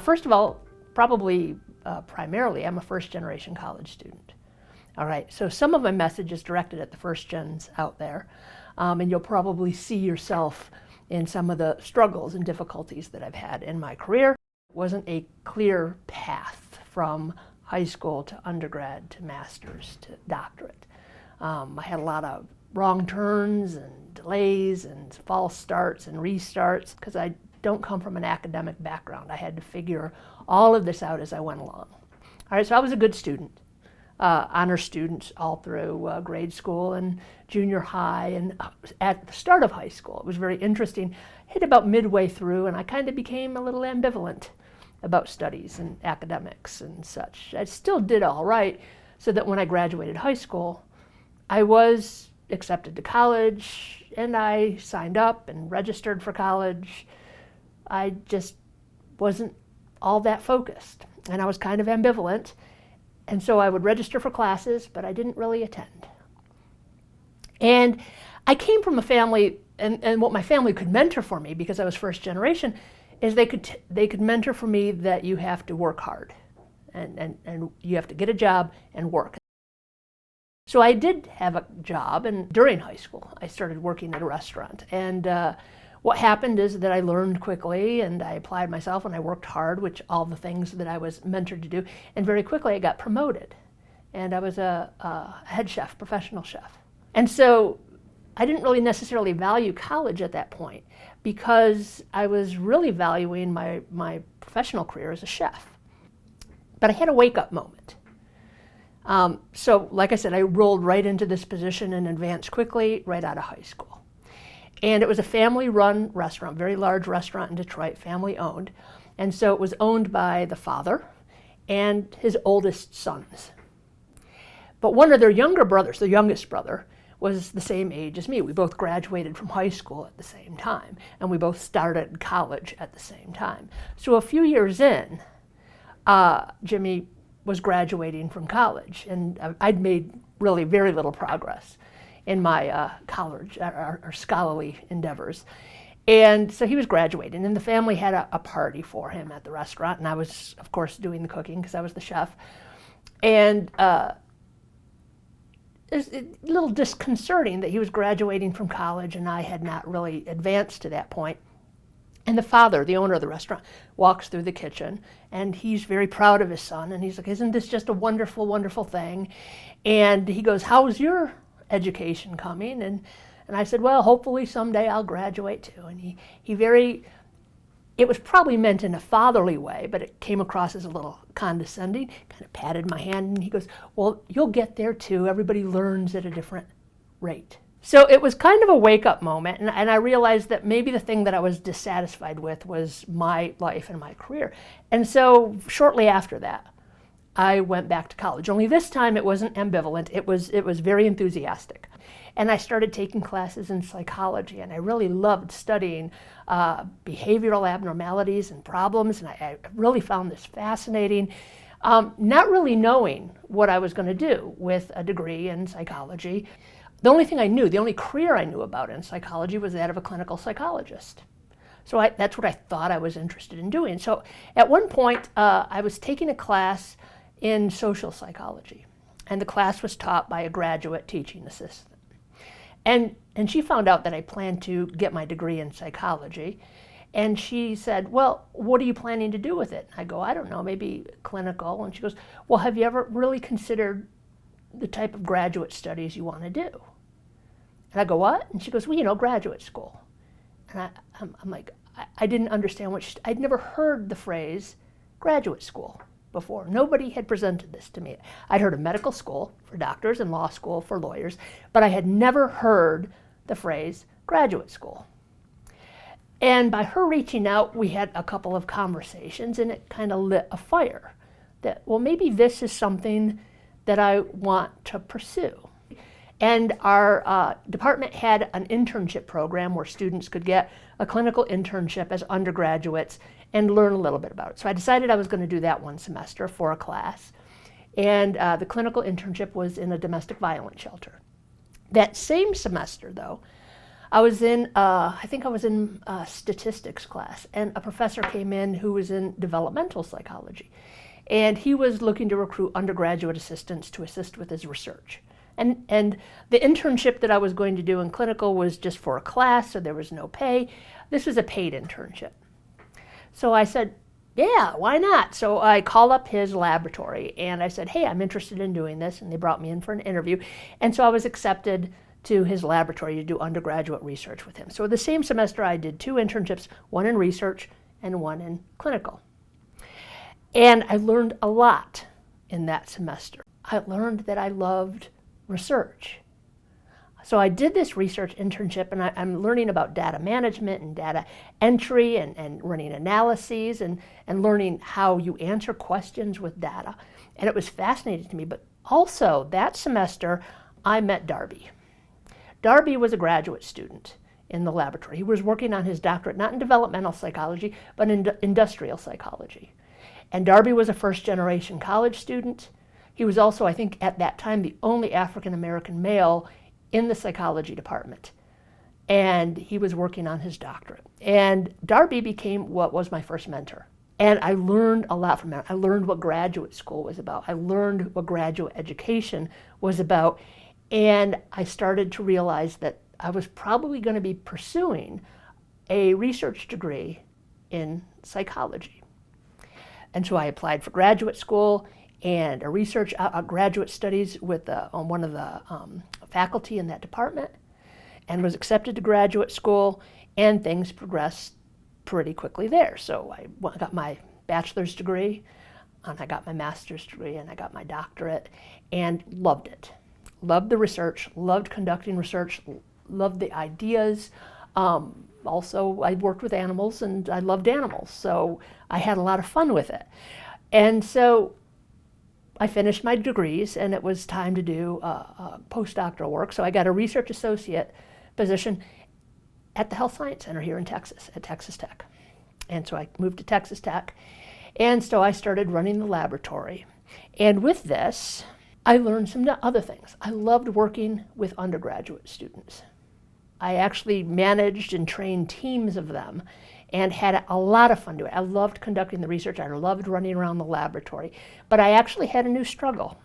First of all, probably primarily, I'm a first-generation college student. All right, so some of my message is directed at the first gens out there, and you'll probably see yourself in some of the struggles and difficulties that I've had in my career. It wasn't a clear path from high school to undergrad to master's to doctorate. I had a lot of wrong turns and delays and false starts and restarts because I don't come from an academic background. I had to figure all of this out as I went along. All right, so I was a good student, honor student all through grade school and junior high, and at the start of high school. It was very interesting. Hit about midway through, and I kind of became a little ambivalent about studies and academics and such. I still did all right, so that when I graduated high school, I was accepted to college, and I signed up and registered for college. I just wasn't all that focused, and I was kind of ambivalent, and so I would register for classes, but I didn't really attend. And I came from a family, and what my family could mentor for me, because I was first generation, is they could mentor for me that you have to work hard, and you have to get a job and work. So I did have a job, and during high school, I started working at a restaurant. And what happened is that I learned quickly, and I applied myself, and I worked hard, which all the things that I was mentored to do. And very quickly, I got promoted, and I was a head chef, professional chef. And so I didn't really necessarily value college at that point, because I was really valuing my professional career as a chef. But I had a wake-up moment. So, like I said, I rolled right into this position and advanced quickly right out of high school. And it was a family-run restaurant, very large restaurant in Detroit, family-owned. And so it was owned by the father and his oldest sons. But one of their younger brothers, the youngest brother, was the same age as me. We both graduated from high school at the same time, and we both started college at the same time. So a few years in, Jimmy was graduating from college, and I'd made really very little progress in my college or scholarly endeavors. And so he was graduating, and the family had a party for him at the restaurant, and I was, of course, doing the cooking because I was the chef. And it's a little disconcerting that he was graduating from college and I had not really advanced to that point. And the father, the owner of the restaurant, walks through the kitchen, and he's very proud of his son, and he's like, "Isn't this just a wonderful, wonderful thing?" And he goes, "How's your education coming?" And I said, "Well, hopefully someday I'll graduate too." And it was probably meant in a fatherly way, but it came across as a little condescending, kind of patted my hand, and he goes, "Well, you'll get there too. Everybody learns at a different rate." So it was kind of a wake-up moment, and I realized that maybe the thing that I was dissatisfied with was my life and my career. And so shortly after that, I went back to college. Only this time it wasn't ambivalent, it was very enthusiastic. And I started taking classes in psychology, and I really loved studying behavioral abnormalities and problems, and I really found this fascinating, not really knowing what I was going to do with a degree in psychology. The only thing I knew, the only career I knew about in psychology was that of a clinical psychologist. So that's what I thought I was interested in doing. So at one point, I was taking a class in social psychology, and the class was taught by a graduate teaching assistant. And she found out that I planned to get my degree in psychology, and she said, "Well, what are you planning to do with it?" I go, "I don't know, maybe clinical." And she goes, "Well, have you ever really considered the type of graduate studies you want to do?" And I go, "What?" And she goes, "Well, graduate school." And I'm like, I didn't understand I'd never heard the phrase graduate school before. Nobody had presented this to me. I'd heard of medical school for doctors and law school for lawyers, but I had never heard the phrase graduate school. And by her reaching out, we had a couple of conversations, and it kind of lit a fire that, well, maybe this is something that I want to pursue. And our department had an internship program where students could get a clinical internship as undergraduates and learn a little bit about it. So I decided I was going to do that one semester for a class. And the clinical internship was in a domestic violence shelter. That same semester, though, I think I was in statistics class, and a professor came in who was in developmental psychology. And he was looking to recruit undergraduate assistants to assist with his research. And the internship that I was going to do in clinical was just for a class, so there was no pay. This was a paid internship. So I said, yeah, why not? So I called up his laboratory and I said, hey, I'm interested in doing this. And they brought me in for an interview. And so I was accepted to his laboratory to do undergraduate research with him. So the same semester I did 2 internships, one in research and one in clinical. And I learned a lot in that semester. I learned that I loved research. So I did this research internship, and I'm learning about data management and data entry and running analyses and learning how you answer questions with data. And it was fascinating to me. But also that semester, I met Darby. Darby was a graduate student in the laboratory. He was working on his doctorate, not in developmental psychology, but in industrial psychology. And Darby was a first-generation college student. He was also, I think, at that time, the only African-American male in the psychology department. And he was working on his doctorate. And Darby became what was my first mentor. And I learned a lot from him. I learned what graduate school was about. I learned what graduate education was about. And I started to realize that I was probably going to be pursuing a research degree in psychology. And so I applied for graduate school and a research graduate studies with one of the faculty in that department, and was accepted to graduate school, and things progressed pretty quickly there. So I got my bachelor's degree, and I got my master's degree, and I got my doctorate, and loved it. Loved the research, loved conducting research, loved the ideas. Also, I worked with animals, and I loved animals, so I had a lot of fun with it. And so I finished my degrees, and it was time to do postdoctoral work. So I got a research associate position at the Health Science Center here in Texas, at Texas Tech. And so I moved to Texas Tech, and so I started running the laboratory. And with this, I learned some other things. I loved working with undergraduate students. I actually managed and trained teams of them and had a lot of fun doing it. I loved conducting the research. I loved running around the laboratory. But I actually had a new struggle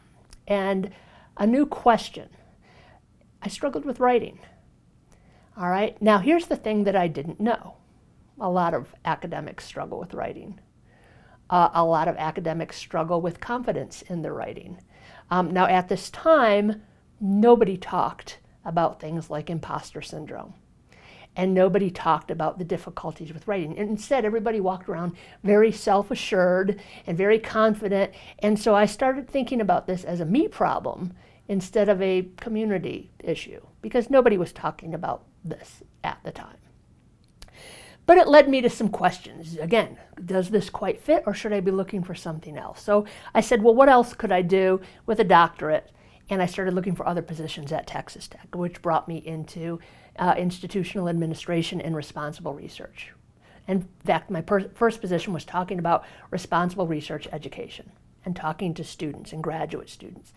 and a new question. I struggled with writing. All right. Now, here's the thing that I didn't know. A lot of academics struggle with writing. A lot of academics struggle with confidence in their writing. Now, at this time, nobody talked about things like imposter syndrome. And nobody talked about the difficulties with writing. And instead, everybody walked around very self-assured and very confident. And so I started thinking about this as a me problem instead of a community issue, because nobody was talking about this at the time. But it led me to some questions. Again, does this quite fit, or should I be looking for something else? So I said, well, what else could I do with a doctorate? And I started looking for other positions at Texas Tech, which brought me into institutional administration and responsible research. In fact, my first position was talking about responsible research education and talking to students and graduate students.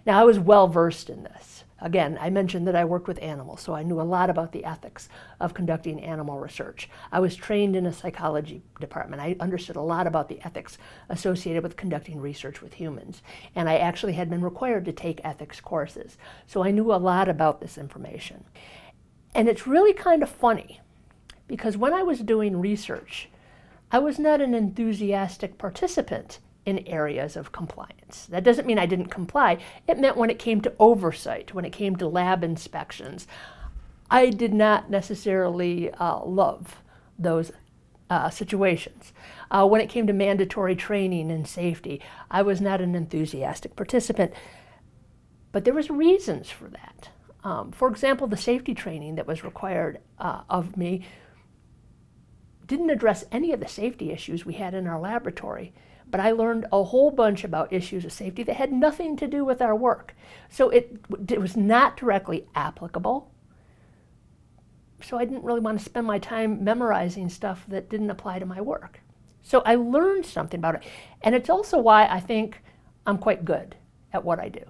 Now, I was well versed in this. Again, I mentioned that I worked with animals, so I knew a lot about the ethics of conducting animal research. I was trained in a psychology department. I understood a lot about the ethics associated with conducting research with humans. And I actually had been required to take ethics courses. So I knew a lot about this information. And it's really kind of funny, because when I was doing research, I was not an enthusiastic participant in areas of compliance. That doesn't mean I didn't comply. It meant when it came to oversight, when it came to lab inspections, I did not necessarily love those situations. When it came to mandatory training and safety, I was not an enthusiastic participant. But there was reasons for that. For example, the safety training that was required of me didn't address any of the safety issues we had in our laboratory. But I learned a whole bunch about issues of safety that had nothing to do with our work. So it was not directly applicable. So I didn't really want to spend my time memorizing stuff that didn't apply to my work. So I learned something about it. And it's also why I think I'm quite good at what I do.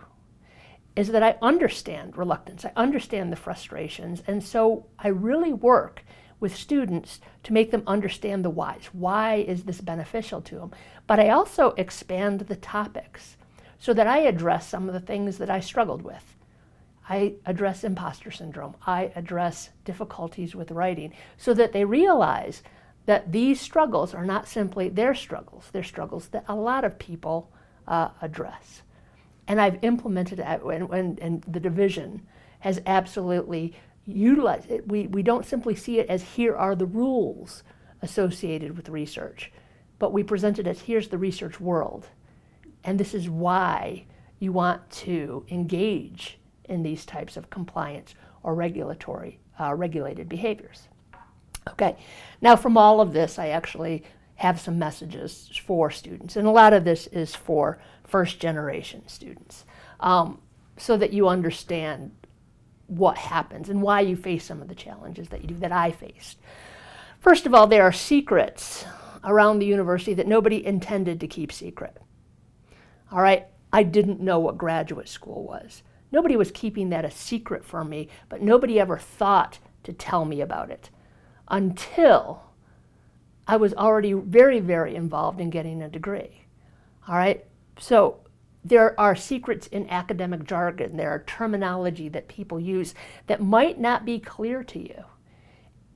is that I understand reluctance, I understand the frustrations, and so I really work with students to make them understand the whys. Why is this beneficial to them? But I also expand the topics so that I address some of the things that I struggled with. I address imposter syndrome. I address difficulties with writing so that they realize that these struggles are not simply their struggles. They're struggles that a lot of people address. And I've implemented it, and the division has absolutely utilized it. We don't simply see it as here are the rules associated with research, but we present it as here's the research world. And this is why you want to engage in these types of compliance or regulated behaviors. Okay, now from all of this, I actually have some messages for students, and a lot of this is for first-generation students, so that you understand what happens and why you face some of the challenges that you do, that I faced. First of all, there are secrets around the university that nobody intended to keep secret. All right, I didn't know what graduate school was. Nobody was keeping that a secret from me, but nobody ever thought to tell me about it until I was already very, very involved in getting a degree. All right, so there are secrets in academic jargon. There are terminology that people use that might not be clear to you.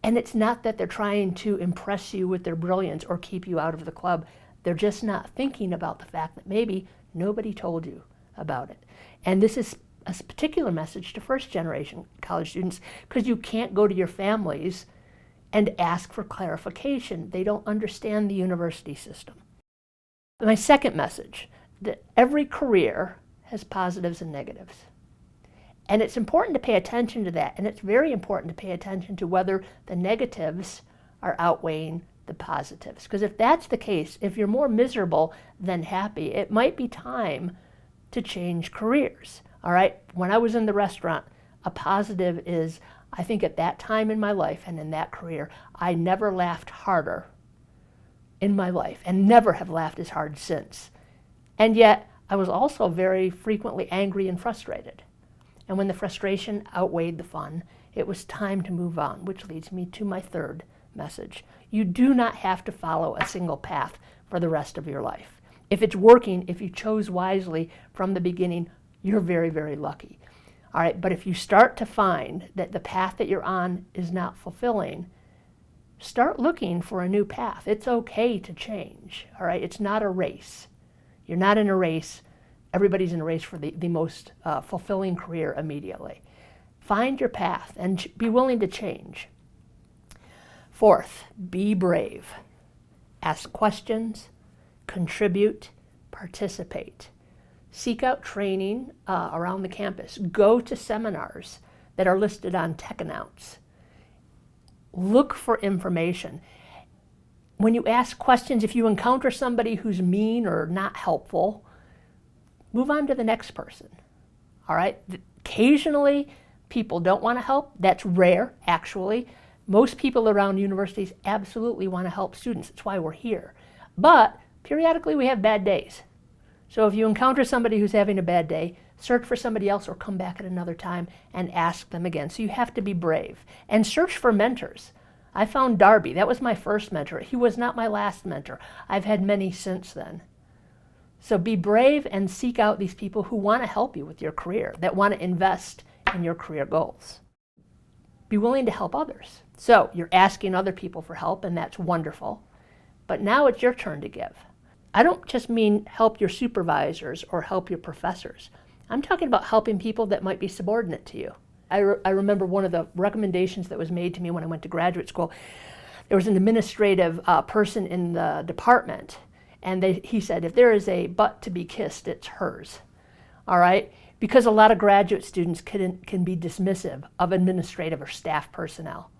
And it's not that they're trying to impress you with their brilliance or keep you out of the club. They're just not thinking about the fact that maybe nobody told you about it. And this is a particular message to first-generation college students, because you can't go to your families and ask for clarification. They don't understand the university system. My second message, that every career has positives and negatives. And it's important to pay attention to that, and it's very important to pay attention to whether the negatives are outweighing the positives. Because if that's the case, if you're more miserable than happy, it might be time to change careers. All right, when I was in the restaurant, a positive is, I think at that time in my life and in that career, I never laughed harder in my life and never have laughed as hard since. And yet, I was also very frequently angry and frustrated. And when the frustration outweighed the fun, it was time to move on, which leads me to my third message. You do not have to follow a single path for the rest of your life. If it's working, if you chose wisely from the beginning, you're very, very lucky. All right, but if you start to find that the path that you're on is not fulfilling, start looking for a new path. It's okay to change, all right? It's not a race. You're not in a race. Everybody's in a race for the most fulfilling career immediately. Find your path and be willing to change. Fourth, be brave. Ask questions, contribute, participate. Seek out training around the campus. Go to seminars that are listed on TechAnnounce. Look for information. When you ask questions, if you encounter somebody who's mean or not helpful, move on to the next person. All right? Occasionally, people don't want to help. That's rare, actually. Most people around universities absolutely want to help students. That's why we're here. But periodically, we have bad days. So if you encounter somebody who's having a bad day, search for somebody else or come back at another time and ask them again. So you have to be brave. And search for mentors. I found Darby. That was my first mentor. He was not my last mentor. I've had many since then. So be brave and seek out these people who want to help you with your career, that want to invest in your career goals. Be willing to help others. So you're asking other people for help, and that's wonderful. But now it's your turn to give. I don't just mean help your supervisors or help your professors. I'm talking about helping people that might be subordinate to you. I remember one of the recommendations that was made to me when I went to graduate school. There was an administrative person in the department, and he said, if there is a butt to be kissed, it's hers. All right? Because a lot of graduate students can be dismissive of administrative or staff personnel.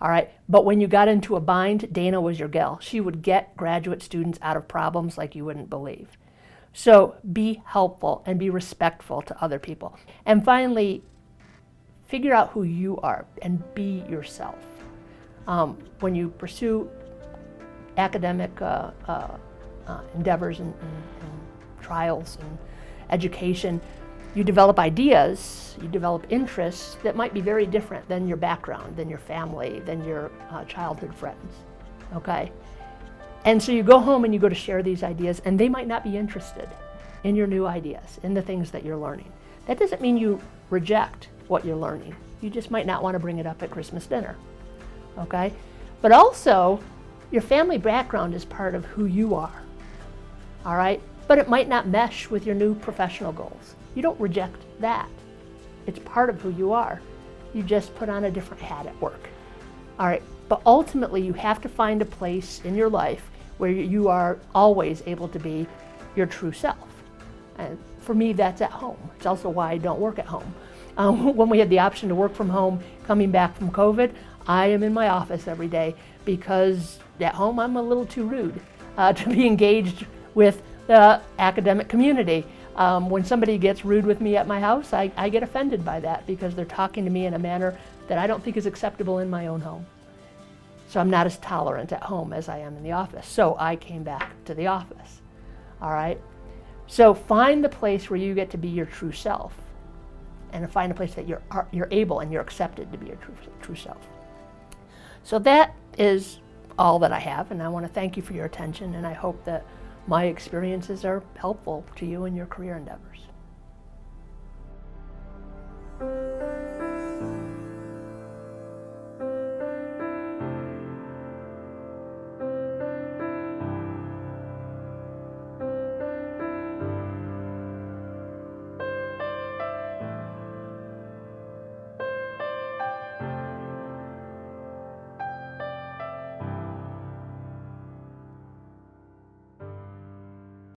All right, but when you got into a bind, Dana was your gal. She would get graduate students out of problems like you wouldn't believe. So be helpful and be respectful to other people. And finally, figure out who you are and be yourself. When you pursue academic endeavors and trials and education, You develop ideas, you develop interests that might be very different than your background, than your family, than your childhood friends, okay? And so you go home and you go to share these ideas, and they might not be interested in your new ideas, in the things that you're learning. That doesn't mean you reject what you're learning. You just might not want to bring it up at Christmas dinner, okay? But also, your family background is part of who you are, all right? But it might not mesh with your new professional goals. You don't reject that. It's part of who you are. You just put on a different hat at work, all right? But ultimately, you have to find a place in your life where you are always able to be your true self. And for me, that's at home. It's also why I don't work at home. When we had the option to work from home coming back from COVID, I am in my office every day because at home I'm a little too rude to be engaged with the academic community. When somebody gets rude with me at my house, I get offended by that because they're talking to me in a manner that I don't think is acceptable in my own home. So I'm not as tolerant at home as I am in the office. So I came back to the office, all right? So find the place where you get to be your true self, and find a place that you're able and you're accepted to be your true self. So that is all that I have, and I want to thank you for your attention, and I hope that my experiences are helpful to you in your career endeavors.